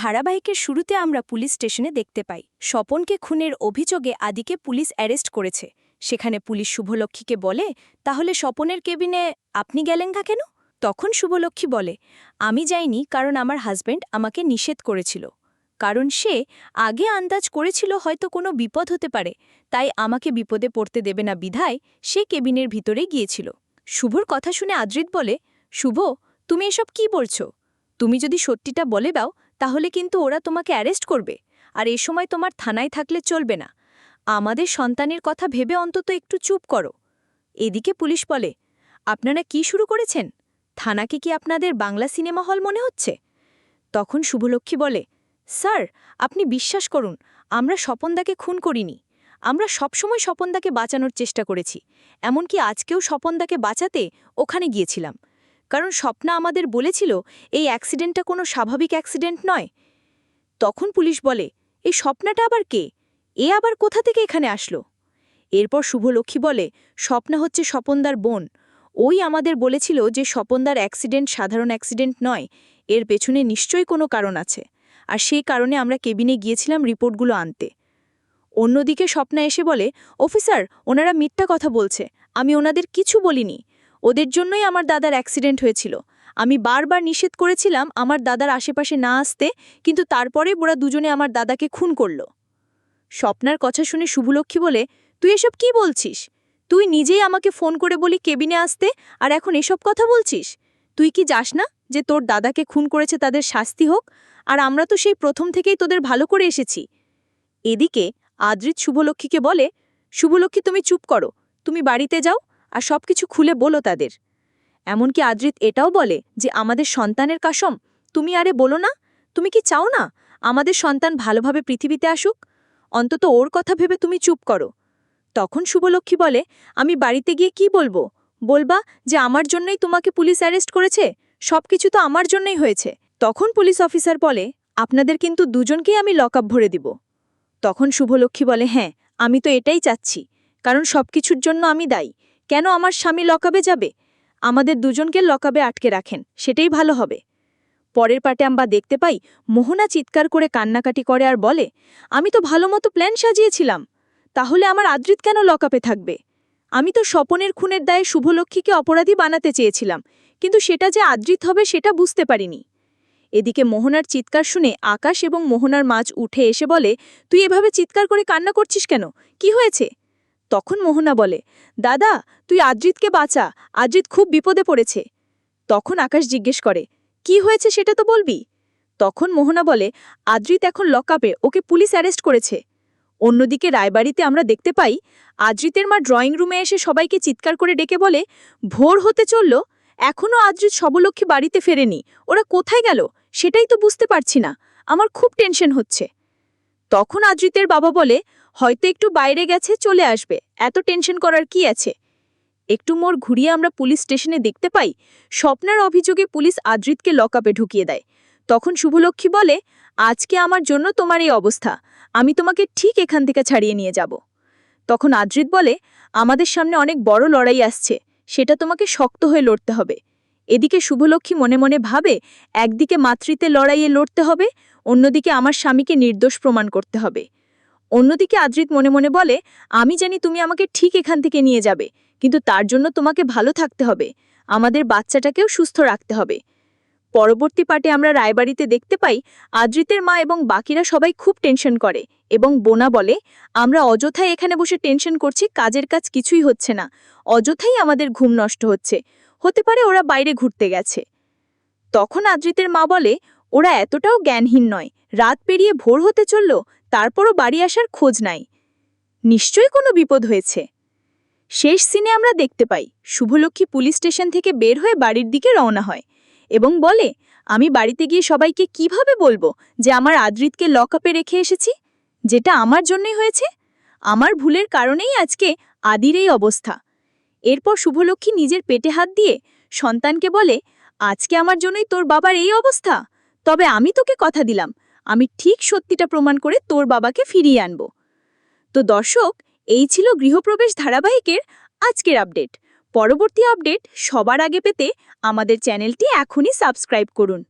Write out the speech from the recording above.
ধারাবাহিকের শুরুতে আমরা পুলিশ স্টেশনে দেখতে পাই স্বপনকে খুনের অভিযোগে আদিকে পুলিশ অ্যারেস্ট করেছে। সেখানে পুলিশ শুভলক্ষ্মীকে বলে, তাহলে স্বপনের কেবিনে আপনি গেলেন না কেন? তখন শুভলক্ষ্মী বলে, আমি যাইনি কারণ আমার হাজব্যান্ড আমাকে নিষেধ করেছিল। কারণ সে আগে আন্দাজ করেছিল হয়তো কোনো বিপদ হতে পারে, তাই আমাকে বিপদে পড়তে দেবে না বিধায় সে কেবিনের ভিতরে গিয়েছিল। শুভর কথা শুনে আদ্রিত বলে, শুভ, তুমি এসব কি বলছো? তুমি যদি সত্যিটা বলে দাও তাহলে কিন্তু ওরা তোমাকে অ্যারেস্ট করবে, আর এ সময় তোমার থানায় থাকলে চলবে না। আমাদের সন্তানের কথা ভেবে অন্তত একটু চুপ করো। এদিকে পুলিশ বলে, আপনারা কি শুরু করেছেন? থানাকে কি আপনাদের বাংলা সিনেমা হল মনে হচ্ছে? তখন শুভলক্ষ্মী বলে, স্যার, আপনি বিশ্বাস করুন, আমরা স্বপনদাকে খুন করিনি। আমরা সবসময় স্বপনদাকে বাঁচানোর চেষ্টা করেছি, এমনকি আজকেও স্বপনদাকে বাঁচাতে ওখানে গিয়েছিলাম। কারণ স্বপ্না আমাদের বলেছিল এই অ্যাক্সিডেন্টটা কোনো স্বাভাবিক অ্যাক্সিডেন্ট নয়। তখন পুলিশ বলে, এই স্বপ্নাটা আবার কে? এ আবার কোথা থেকে এখানে আসলো? এরপর শুভলক্ষ্মী বলে, স্বপ্না হচ্ছে স্বপনদার বোন। ওই আমাদের বলেছিল যে স্বপনদার অ্যাক্সিডেন্ট সাধারণ অ্যাক্সিডেন্ট নয়, এর পেছনে নিশ্চয়ই কোনো কারণ আছে, আর সেই কারণে আমরা কেবিনে গিয়েছিলাম রিপোর্টগুলো আনতে। অন্যদিকে স্বপ্না এসে বলে, অফিসার, ওনারা মিথ্যা কথা বলছে, আমি ওনাদের কিছু বলিনি। ওদের জন্যই আমার দাদার অ্যাক্সিডেন্ট হয়েছিল। আমি বারবার নিষেধ করেছিলাম আমার দাদার আশেপাশে না আসতে, কিন্তু তারপরে ওরা দুজনে আমার দাদাকে খুন করল। স্বপ্নার কথা শুনে শুভলক্ষ্মী বলে, তুই এসব কি বলছিস? তুই নিজেই আমাকে ফোন করে বলি কেবিনে আসতে, আর এখন এসব কথা বলছিস? তুই কি যাস না যে তোর দাদাকে খুন করেছে তাদের শাস্তি হোক? আর আমরা তো সেই প্রথম থেকেই তোদের ভালো করে এসেছি। এদিকে আদ্রিত শুভলক্ষ্মীকে বলে, শুভলক্ষ্মী, তুমি চুপ করো, তুমি বাড়িতে যাও আর সবকিছু খুলে বলো তাদের। এমনকি আদ্রিত এটাও বলে যে আমাদের সন্তানের কাসম তুমি আরে বলো না। তুমি কি চাও না আমাদের সন্তান ভালোভাবে পৃথিবীতে আসুক? অন্তত ওর কথা ভেবে তুমি চুপ করো। তখন শুভলক্ষ্মী বলে, আমি বাড়িতে গিয়ে কি বলবো? বলবা যে আমার জন্যই তোমাকে পুলিশ অ্যারেস্ট করেছে, সবকিছু তো আমার জন্যই হয়েছে। তখন পুলিশ অফিসার বলে, আপনাদের কিন্তু দুজনকেই আমি লকআপ ভরে দিব। তখন শুভলক্ষ্মী বলে, হ্যাঁ, আমি তো এটাই চাচ্ছি, কারণ সবকিছুর জন্য আমি দায়ী। কেন আমার স্বামী লকআপে যাবে? আমাদের দুজনকে লকআপে আটকে রাখেন, সেটাই ভালো হবে। পরের পার্টে আমরা দেখতে পাই মোহনা চিৎকার করে কান্নাকাটি করে আর বলে, আমি তো ভালোমতো প্ল্যান সাজিয়েছিলাম, তাহলে আমার আদ্রিত কেন লকআপে থাকবে? আমি তো স্বপনের খুনের দায়ে শুভলক্ষ্মীকে অপরাধী বানাতে চেয়েছিলাম, কিন্তু সেটা যে আদ্রিত হবে সেটা বুঝতে পারিনি। এদিকে মোহনার চিৎকার শুনে আকাশ এবং মোহনার মাঝ উঠে এসে বলে, তুই এভাবে চিৎকার করে কান্না করছিস কেন? কি হয়েছে? তখন মোহনা বলে, দাদা, তুই আদ্রিতকে বাঁচা, আদ্রিত খুব বিপদে পড়েছে। তখন আকাশ জিজ্ঞেস করে, কি হয়েছে সেটা তো বলবি? তখন মোহনা বলে, আদ্রিত এখন লকআপে, ওকে পুলিশ অ্যারেস্ট করেছে। অন্যদিকে রায়বাড়িতে আমরা দেখতে পাই আদ্রিতের মা ড্রয়িং রুমে এসে সবাইকে চিৎকার করে ডেকে বলে, ভোর হতে চলল, এখনও আদ্রিত শুভলক্ষ্মী বাড়িতে ফেরেনি, ওরা কোথায় গেল সেটাই তো বুঝতে পারছি না, আমার খুব টেনশন হচ্ছে। তখন আদ্রিতের বাবা বলে, হয়তো একটু বাইরে গেছে, চলে আসবে, এত টেনশন করার কি আছে? একটু মোড় ঘুরিয়ে আমরা পুলিশ স্টেশনে দেখতে পাই স্বপ্নার অভিযোগে পুলিশ আদ্রিতকে লকআপে ঢুকিয়ে দেয়। তখন শুভলক্ষ্মী বলে, আজকে আমার জন্য তোমার এই অবস্থা, আমি তোমাকে ঠিক এখান থেকে ছাড়িয়ে নিয়ে যাব। তখন আদ্রিত বলে, আমাদের সামনে অনেক বড় লড়াই আসছে, সেটা তোমাকে শক্ত হয়ে লড়তে হবে। এদিকে শুভলক্ষ্মী মনে মনে ভাবে, একদিকে মাতৃত্বের লড়াইয়ে লড়তে হবে, অন্যদিকে আমার স্বামীকে নির্দোষ প্রমাণ করতে হবে। অন্যদিকে আদ্রিত মনে মনে বলে, আমি জানি তুমি আমাকে ঠিক এখান থেকে নিয়ে যাবে, কিন্তু তার জন্য তোমাকে ভালো থাকতে হবে, আমাদের বাচ্চাটাকেও সুস্থ রাখতে হবে। পরবর্তী পার্টে আমরা রায়বাড়িতে দেখতে পাই আদ্রিতের মা এবং বাকিরা সবাই খুব টেনশন করে এবং বোনা বলে, আমরা অযথাই এখানে বসে টেনশন করছি, কাজের কাজ কিছুই হচ্ছে না, অযথাই আমাদের ঘুম নষ্ট হচ্ছে, হতে পারে ওরা বাইরে ঘুরতে গেছে। তখন আদ্রিতের মা বলে, ওরা এতটাও জ্ঞানহীন নয়, রাত পেরিয়ে ভোর হতে চলল, তারপরও বাড়ি আসার খোঁজ নাই, নিশ্চয়ই কোনো বিপদ হয়েছে। শেষ সিনে আমরা দেখতে পাই শুভলক্ষ্মী পুলিশ স্টেশন থেকে বের হয়ে বাড়ির দিকে রওনা হয় এবং বলে, আমি বাড়িতে গিয়ে সবাইকে কিভাবে বলবো যে আমার আদ্রিতকে লকআপে রেখে এসেছি, যেটা আমার জন্যই হয়েছে, আমার ভুলের কারণেই আজকে আদির এই অবস্থা। এরপর শুভলক্ষ্মী নিজের পেটে হাত দিয়ে সন্তানকে বলে, আজকে আমার জন্যই তোর বাবার এই অবস্থা, তবে আমি তোকে কথা দিলাম, আমি ঠিক সত্যিটা প্রমাণ করে তোর বাবাকে ফিরিয়ে আনব। তো দর্শক, এই ছিল গৃহপ্রবেশ ধারাবাহিকের আজকের আপডেট। পরবর্তী আপডেট সবার আগে পেতে আমাদের চ্যানেলটি এখনই সাবস্ক্রাইব করুন।